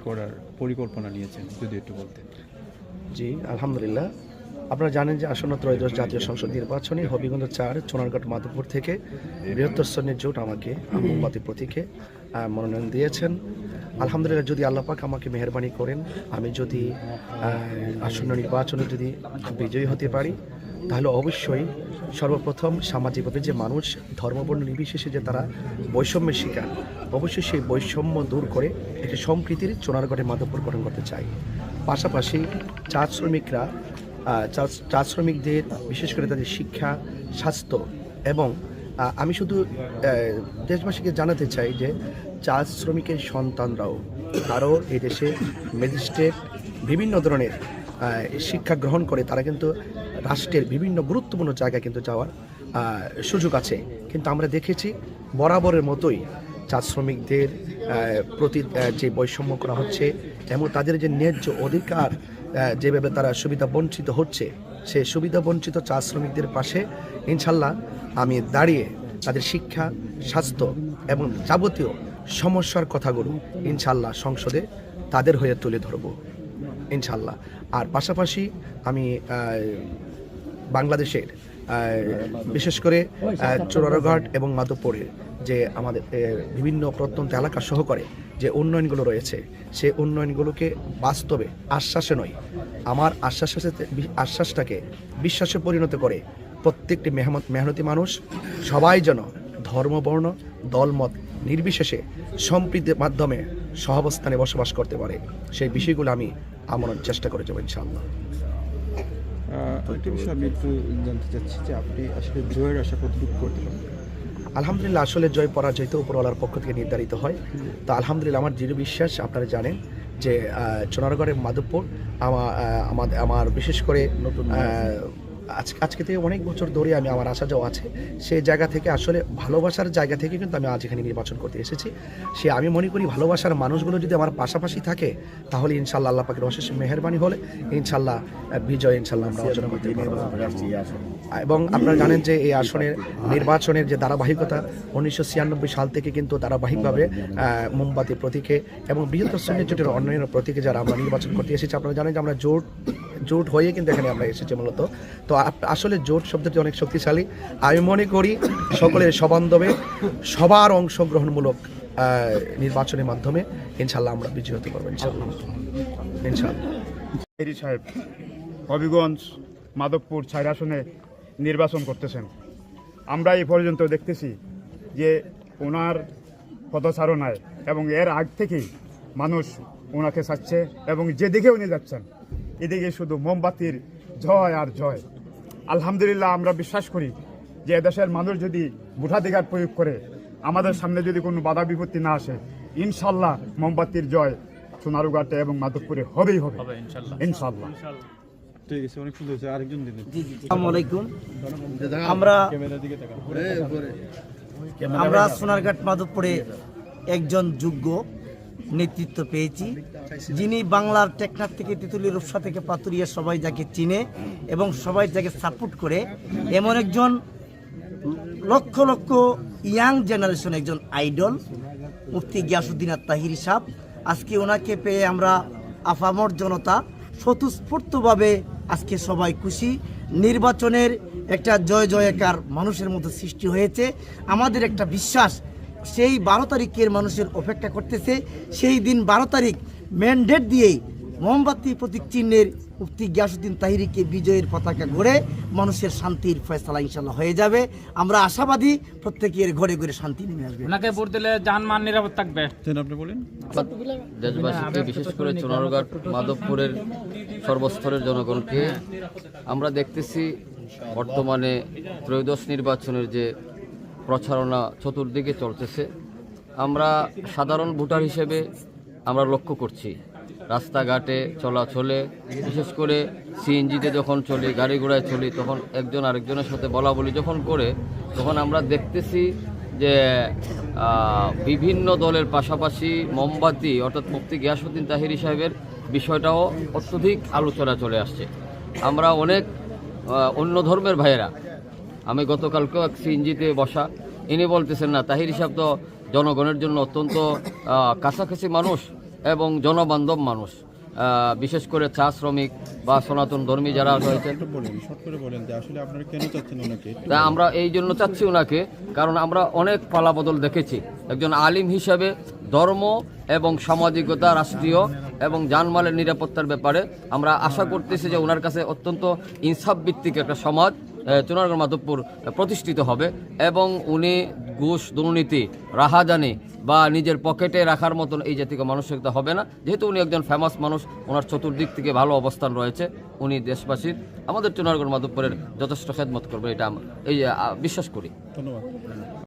করার পরিকল্পনা নিয়েছেন, যদি একটু বলতেন। জি, আলহামদুলিল্লাহ। আপনারা জানেন যে আসন্ন ত্রয়োদশ জাতীয় সংসদ নির্বাচনে হবিগঞ্জ ৪ চুনারঘাট মাধবপুর থেকে বৃহত্তর শ্রেণীর জোট আমাকে মোমবাতি প্রতীকে মনোনয়ন দিয়েছেন। আলহামদুলিল্লাহ, যদি আল্লাহ পাক আমাকে মেহেরবানি করেন, আমি যদি আসন্ন নির্বাচনে যদি বিজয়ী হতে পারি, তাহলে অবশ্যই সর্বপ্রথম সামাজিকভাবে যে মানুষ ধর্মবর্ণ নির্বিশেষে যে তারা বৈষম্যের শিকার, অবশ্যই সেই বৈষম্য দূর করে একটি সম্প্রীতির চুনারঘাটের মাধবপুর গঠন করতে চাই। পাশাপাশি চা শ্রমিকরা চা শ্রমিকদের বিশেষ করে তাদের শিক্ষা, স্বাস্থ্য এবং আমি শুধু দেশবাসীকে জানাতে চাই যে চা শ্রমিকের সন্তানরাও আরও এই দেশে ম্যাজিস্ট্রেট বিভিন্ন ধরনের শিক্ষা গ্রহণ করে তারা কিন্তু রাষ্ট্রের বিভিন্ন গুরুত্বপূর্ণ জায়গায় কিন্তু যাওয়ার সুযোগ আছে। কিন্তু আমরা দেখেছি বরাবরের মতোই চা শ্রমিকদের প্রতি যে বৈষম্য করা হচ্ছে এবং তাদের যে ন্যায্য অধিকার যেভাবে তারা সুবিধা বঞ্চিত হচ্ছে, সেই সুবিধা বঞ্চিত চা শ্রমিকদের পাশে ইনশাল্লাহ আমি দাঁড়িয়ে তাদের শিক্ষা, স্বাস্থ্য এবং যাবতীয় সমস্যার কথাগুলো ইনশাল্লাহ সংসদে তাদের হয়ে তুলে ধরব ইনশাল্লাহ। আর পাশাপাশি আমি বাংলাদেশের বিশেষ করে চুনারঘাট এবং মাধবপুরের যে আমাদের বিভিন্ন প্রত্যন্ত এলাকা সহকারে যে উন্নয়নগুলো রয়েছে, সেই উন্নয়নগুলোকে বাস্তবে আশ্বাসে নয়, আমার আশ্বাসটাকে বিশ্বাসে পরিণত করে প্রত্যেকটি মেহনতি মানুষ সবাই যেন ধর্মবর্ণ দলমত নির্বিশেষে সম্প্রীতির মাধ্যমে সহাবস্থানে বসবাস করতে পারে, সেই বিষয়গুলো আমি আমরণ চেষ্টা করে যাবো ইনশাআল্লাহ। একটা বিষয় আমি একটু জানতে চাচ্ছি যে আপনি আসলে জয়ের আশা কতটুকু করতে পারেন? আলহামদুলিল্লাহ, আসলে জয় পরাজয় তো উপরওয়ালার পক্ষ থেকে নির্ধারিত হয়। তো আলহামদুলিল্লাহ, আমার দৃঢ় বিশ্বাস, আপনারা জানেন যে চুনারঘাটের মাধবপুর আমার বিশেষ করে নতুন আজকে থেকে অনেক বছর ধরে আমি আমার আসা যাওয়া আছে, সেই জায়গা থেকে আসলে ভালোবাসার জায়গা থেকে কিন্তু আমি আজ এখানে নির্বাচন করতে এসেছি। সে আমি মনে করি ভালোবাসার মানুষগুলো যদি আমার পাশাপাশি থাকে, তাহলে ইনশাল্লাহ আল্লাহ পাকের অশেষ মেহেরবানি হলে ইনশাল্লাহ বিজয় ইনশাল্লাহ আমরা অর্জন করতে পারব। এবং আপনারা জানেন যে এই আসনের নির্বাচনের যে ধারাবাহিকতা 1996 সাল থেকে কিন্তু ধারাবাহিকভাবে মোমবাতি প্রতীকে এবং বৃহত্তর শ্রেণীর জোটের অন্যান্য প্রতীকে যারা আমরা নির্বাচন করতে এসেছি, আপনারা জানেন যে আমরা জোট হয়ে কিন্তু এখানে আমরা এসেছি মূলত। তো আসলে জোট শব্দটি অনেক শক্তিশালী। আমি মনে করি সকলের সবান্ধবে সবার অংশগ্রহণমূলক নির্বাচনের মাধ্যমে ইনশাল্লাহ আমরা বিজয়ী হতে পারবো ইনশাল্লাহ। সাহেব হবিগঞ্জ মাধবপুর 4 আসনে নির্বাচন করতেছেন। আমরা এই পর্যন্ত দেখতেছি যে ওনার পদচারণায় এবং এর আগ থেকেই মানুষ ওনাকে চাচ্ছে এবং যেদিকে উনি যাচ্ছেন এদিকে শুধু মোমবাতির জয় আর জয়। আলহামদুলিল্লাহ, আমরা বিশ্বাস করি যে এদেশের মানুষ যদি ভোটাধিকার প্রয়োগ করে, আমাদের সামনে যদি কোনো বাধা বিপত্তি না আসে, ইনশাল্লাহ মোমবাতির জয় চুনারঘাটে এবং মাধবপুরে হবেই হবে ইনশাল্লাহ। ঠিক আছে, অনেক সুন্দর হয়েছে। আরেকজন দিন। আসসালামু আলাইকুম। আমরা সোনারঘাট মাধবপুরে একজন যোগ্য নেতৃত্ব পেয়েছি, যিনি বাংলার টেকনাফ থেকে তেঁতুলিয়া রূপসা থেকে পাতুরিয়া সবাই যাকে চিনে এবং সবাই যাকে সাপোর্ট করে, এমন একজন লক্ষ লক্ষ ইয়াং জেনারেশন একজন আইডল মুফতি গিয়াসউদ্দিন তাহিরি সাহেব। আজকে ওনাকে পেয়ে আমরা আপামর জনতা স্বতঃস্ফূর্তভাবে আজকে সবাই খুশি। নির্বাচনের একটা জয় জয়কার মানুষের মধ্যে সৃষ্টি হয়েছে। আমাদের একটা বিশ্বাস, সেই 12 তারিখের মানুষের অপেক্ষা করতেছে। সেই দিন 12 তারিখ ম্যান্ডেট দিয়েই মোমবাতি প্রতীক চিহ্নের মুফতি গিয়াসউদ্দিন তাহিরিকে বিজয়ের পতাকা গড়ে মানুষের শান্তির ফয়সালা ইনশাল্লাহ হয়ে যাবে। আমরা আশাবাদী প্রত্যেকের ঘরে ঘরে শান্তি নেমে আসবে। ওনাকে ভোট দিলে জানমাল নিরাপদ থাকবে। আপনি বলেন। দেশবাসীকে, বিশেষ করে চুনারঘাট মাধবপুরের সর্বস্তরের জনগণকে আমরা দেখতেছি বর্তমানে ত্রয়োদশ নির্বাচনের যে প্রচারণা চতুর্দিকে চলতেছে। আমরা সাধারণ ভোটার হিসেবে আমরা লক্ষ্য করছি রাস্তাঘাটে চলাচলে, বিশেষ করে সিএনজিতে যখন চলি, গাড়ি ঘোড়ায় চলি, তখন একজন আরেকজনের সাথে বলা বলি যখন করে, তখন আমরা দেখতেছি যে বিভিন্ন দলের পাশাপাশি মোমবাতি অর্থাৎ মুফতি গিয়াসউদ্দিন তাহিরি সাহেবের বিষয়টাও অত্যধিক আলোচনা চলে আসছে। আমরা অনেক অন্য ধর্মের ভাইয়েরা, আমি গতকালকেও এক সিএনজিতে বসা, ইনি বলতেছেন না তাহিরি সাহেব তো জনগণের জন্য অত্যন্ত কাছাকাছি মানুষ, এবং জনবান্ধব মানুষ। বিশেষ করে চা শ্রমিক বা সনাতন ধর্মী যারা রয়েছেন, একটু বলেন, শর্ট করে বলেন যে আসলে আপনারা কেন চাচ্ছেন ওনাকে? তা আমরা এই জন্য চাচ্ছি ওনাকে, কারণ আমরা অনেক পালাবদল দেখেছি। একজন আলিম হিসাবে ধর্ম এবং সামাজিকতা, রাষ্ট্রীয় এবং জানমালের নিরাপত্তার ব্যাপারে আমরা আশা করতেছি যে ওনার কাছে অত্যন্ত ইনসাফ ভিত্তিক একটা সমাজ চুনারগড় মাধবপুর প্রতিষ্ঠিত হবে এবং উনি ঘুষ, দুর্নীতি, রাহাজানি বা নিজের পকেটে রাখার মতন এই জাতীয় মানসিকতা হবে না। যেহেতু উনি একজন ফেমাস মানুষ, ওনার চতুর্দিক থেকে ভালো অবস্থান রয়েছে, উনি দেশবাসীর, আমাদের চুনারগড় মাধবপুরের যথেষ্ট খেদমত করবেন, এটা এই বিশ্বাস করি। ধন্যবাদ।